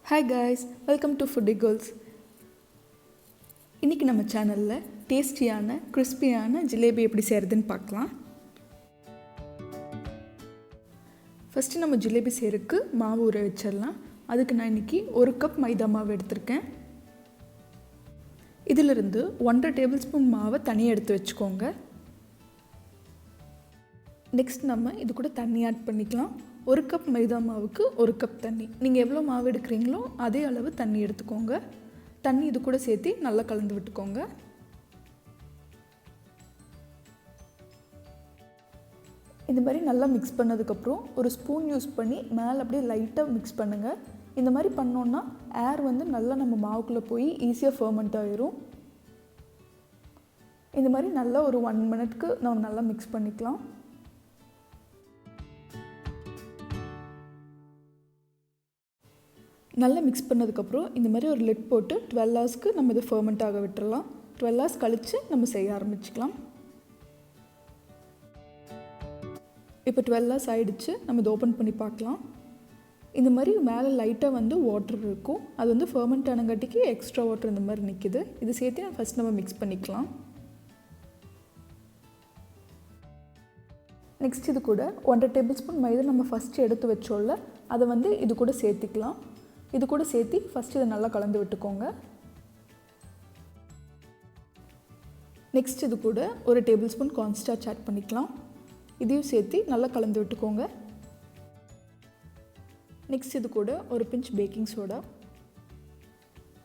Hi guys, welcome to foodie girls. இன்றைக்கி நம்ம சேனலில் டேஸ்டியான கிறிஸ்பியான ஜிலேபி எப்படி செய்கிறதுன்னு பார்க்கலாம். ஃபஸ்ட்டு நம்ம ஜிலேபி செய்கிறதுக்கு மாவு ஊற வச்சிடலாம். அதுக்கு நான் இன்றைக்கி 1 கப் மைதா மாவு எடுத்திருக்கேன். இதிலிருந்து 1.5 டேபிள் ஸ்பூன் மாவை தனியாக எடுத்து வச்சுக்கோங்க. நெக்ஸ்ட் நம்ம இது கூட தண்ணி ஆட் பண்ணிக்கலாம். 1 கப் மைதா மாவுக்கு 1 கப் தண்ணி. நீங்கள் எவ்வளோ மாவு எடுக்கிறீங்களோ அதே அளவு தண்ணி எடுத்துக்கோங்க. தண்ணி இது கூட சேர்த்து நல்லா கலந்து விட்டுக்கோங்க. இந்த மாதிரி நல்லா மிக்ஸ் பண்ணதுக்கப்புறம் ஒரு ஸ்பூன் யூஸ் பண்ணி மேலே அப்படியே லைட்டாக மிக்ஸ் பண்ணுங்கள். இந்த மாதிரி பண்ணோன்னா ஏர் வந்து நல்லா நம்ம மாவுக்குள்ளே போய் ஈஸியாக ஃபர்மெண்ட் ஆகிரும். இந்த மாதிரி நல்லா ஒரு 1 மினிட்க்கு நம்ம நல்லா மிக்ஸ் பண்ணிக்கலாம். நல்லா மிக்ஸ் பண்ணதுக்கப்புறம் இந்த மாதிரி ஒரு லிட் போட்டு 12 ஹவர்ஸ்க்கு நம்ம இதை ஃபர்மெண்ட் ஆக விட்டுறலாம். 12 ஹவர்ஸ் கழித்து நம்ம செய்ய ஆரம்பிச்சுக்கலாம். இப்போ 12 ஹவர்ஸ் ஆகிடுச்சு. நம்ம இதை ஓப்பன் பண்ணி பார்க்கலாம். இந்த மாதிரி மேலே லைட்டாக வந்து வாட்டர் இருக்கும். அது வந்து ஃபர்மெண்ட் ஆனங்காட்டிக்கு எக்ஸ்ட்ரா வாட்டர் இந்த மாதிரி நிற்கிது. இது சேர்த்து ஃபஸ்ட் நம்ம மிக்ஸ் பண்ணிக்கலாம். நெக்ஸ்ட் இது கூட 1.5 டேபிள் ஸ்பூன் மைதா நம்ம ஃபஸ்ட்டு எடுத்து வச்சோம்ல, அதை வந்து இது கூட சேர்த்திக்கலாம். இது கூட சேர்த்து ஃபஸ்ட்டு இதை நல்லா கலந்து விட்டுக்கோங்க. நெக்ஸ்ட் இது கூட 1 டேபிள் ஸ்பூன் கார்ன்ஸ்டார்ச் ஆட் பண்ணிக்கலாம். இதையும் சேர்த்து நல்லா கலந்து விட்டுக்கோங்க. நெக்ஸ்ட் இது கூட ஒரு பிஞ்ச் பேக்கிங் சோடா,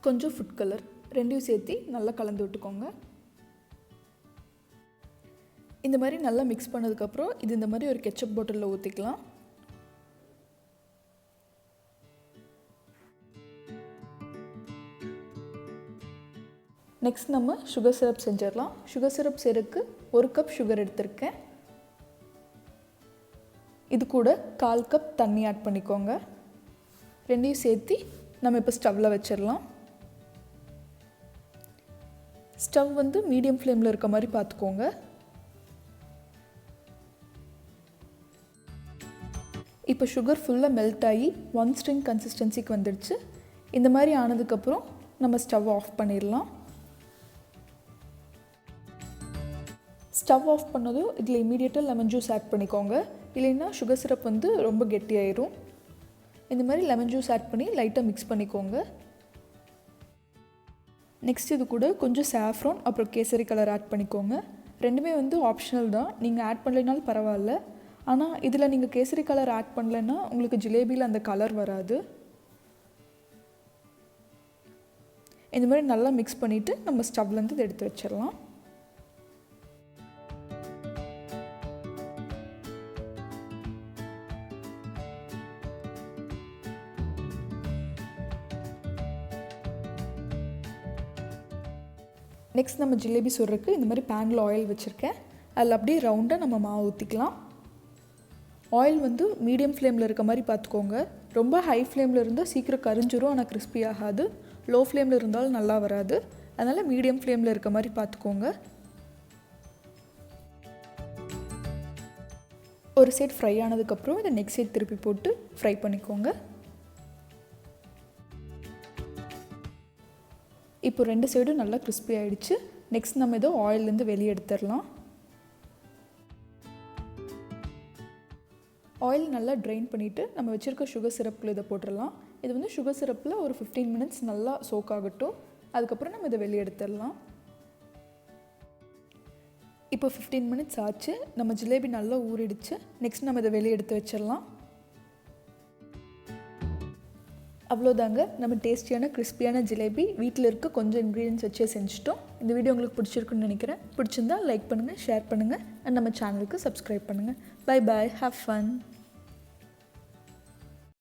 கொஞ்சம் ஃபுட் கலர், ரெண்டையும் சேர்த்து நல்லா கலந்து விட்டுக்கோங்க. இந்த மாதிரி நல்லா மிக்ஸ் பண்ணதுக்கப்புறம் இது இந்த மாதிரி ஒரு கெச்சப் பாட்டிலில் ஊற்றிக்கலாம். நெக்ஸ்ட் நம்ம சுகர் சிரப் செஞ்சிடலாம். சுகர் சிரப் செய்கிறதுக்கு 1 கப் சுகர் எடுத்திருக்கேன். இது கூட 1/4 கப் தண்ணி ஆட் பண்ணிக்கோங்க. ரெண்டையும் சேர்த்து நம்ம இப்போ ஸ்டவ்வில் வச்சிடலாம். ஸ்டவ் வந்து மீடியம் ஃப்ளேமில் இருக்க மாதிரி பார்த்துக்கோங்க. இப்போ சுகர் ஃபுல்லாக மெல்ட் ஆகி 1 ஸ்ட்ரிங் கன்சிஸ்டன்சிக்கு வந்துடுச்சு. இந்த மாதிரி ஆனதுக்கப்புறம் நம்ம ஸ்டவ் ஆஃப் பண்ணிடலாம். ஸ்டவ் ஆஃப் பண்ணதும் இதில் இமீடியட்டாக லெமன் ஜூஸ் ஆட் பண்ணிக்கோங்க. இல்லைன்னா சுகர் சிரப் வந்து ரொம்ப கெட்டியாயிரும். இந்த மாதிரி லெமன் ஜூஸ் ஆட் பண்ணி லைட்டாக மிக்ஸ் பண்ணிக்கோங்க. நெக்ஸ்ட் இது கூட கொஞ்சம் சாஃப்ரான் அப்புறம் கேசரி கலர் ஆட் பண்ணிக்கோங்க. ரெண்டுமே வந்து ஆப்ஷனல் தான், நீங்கள் ஆட் பண்ணலைனாலும் பரவாயில்ல. ஆனால் இதில் நீங்கள் கேசரி கலர் ஆட் பண்ணலைன்னா உங்களுக்கு ஜிலேபியில் அந்த கலர் வராது. இந்த மாதிரி நல்லா மிக்ஸ் பண்ணிவிட்டு நம்ம ஸ்டவ்லேருந்து இதை எடுத்து வச்சிடலாம். நெக்ஸ்ட் நம்ம ஜிலேபி சுடுறதுக்கு இந்த மாதிரி பேனில் ஆயில் வச்சுருக்கேன். அதில் அப்படியே ரவுண்டாக நம்ம மாவு ஊற்றிக்கலாம். ஆயில் வந்து மீடியம் ஃப்ளேமில் இருக்க மாதிரி பார்த்துக்கோங்க. ரொம்ப ஹை ஃப்ளேமில் இருந்தால் சீக்கிரம் கரிஞ்சிரும், ஆனால் கிறிஸ்பி ஆகாது. லோ ஃப்ளேமில் இருந்தாலும் நல்லா வராது. அதனால் மீடியம் ஃப்ளேமில் இருக்க மாதிரி பார்த்துக்கோங்க. ஒரு சைட் ஃப்ரை ஆனதுக்கப்புறம் இதை நெக்ஸ்ட் சைட் திருப்பி போட்டு ஃப்ரை பண்ணிக்கோங்க. இப்போ 2 சைடும் நல்லா கிறிஸ்பி ஆகிடுச்சு. நெக்ஸ்ட் நம்ம இதை ஆயிலேருந்து வெளியே எடுத்துடலாம். ஆயில் நல்லா ட்ரைன் பண்ணிவிட்டு நம்ம வச்சுருக்க சுகர் சிரப்பில் இதை போட்டுடலாம். இது வந்து சுகர் சிரப்பில் ஒரு 15 மினிட்ஸ் நல்லா சோக் ஆகட்டும். அதுக்கப்புறம் நம்ம இதை வெளியே எடுத்துடலாம். இப்போ 15 மினிட்ஸ் ஆச்சு. நம்ம ஜிலேபி நல்லா ஊறிடுச்சு. நெக்ஸ்ட் நம்ம இதை வெளியே எடுத்து வச்சிடலாம். அவ்வளோதாங்க, நம்ம டேஸ்டியான கிறிஸ்பியான ஜிலேபி வீட்டில் இருக்க கொஞ்சம் இன்க்ரீடியன்ஸ் வச்சே செஞ்சுட்டோம். இந்த வீடியோ உங்களுக்கு பிடிச்சிருக்குன்னு நினைக்கிறேன். பிடிச்சிருந்தா லைக் பண்ணுங்கள், ஷேர் பண்ணுங்கள், அண்ட் நம்ம சேனலுக்கு சப்ஸ்கிரைப் பண்ணுங்கள். Bye bye, have fun.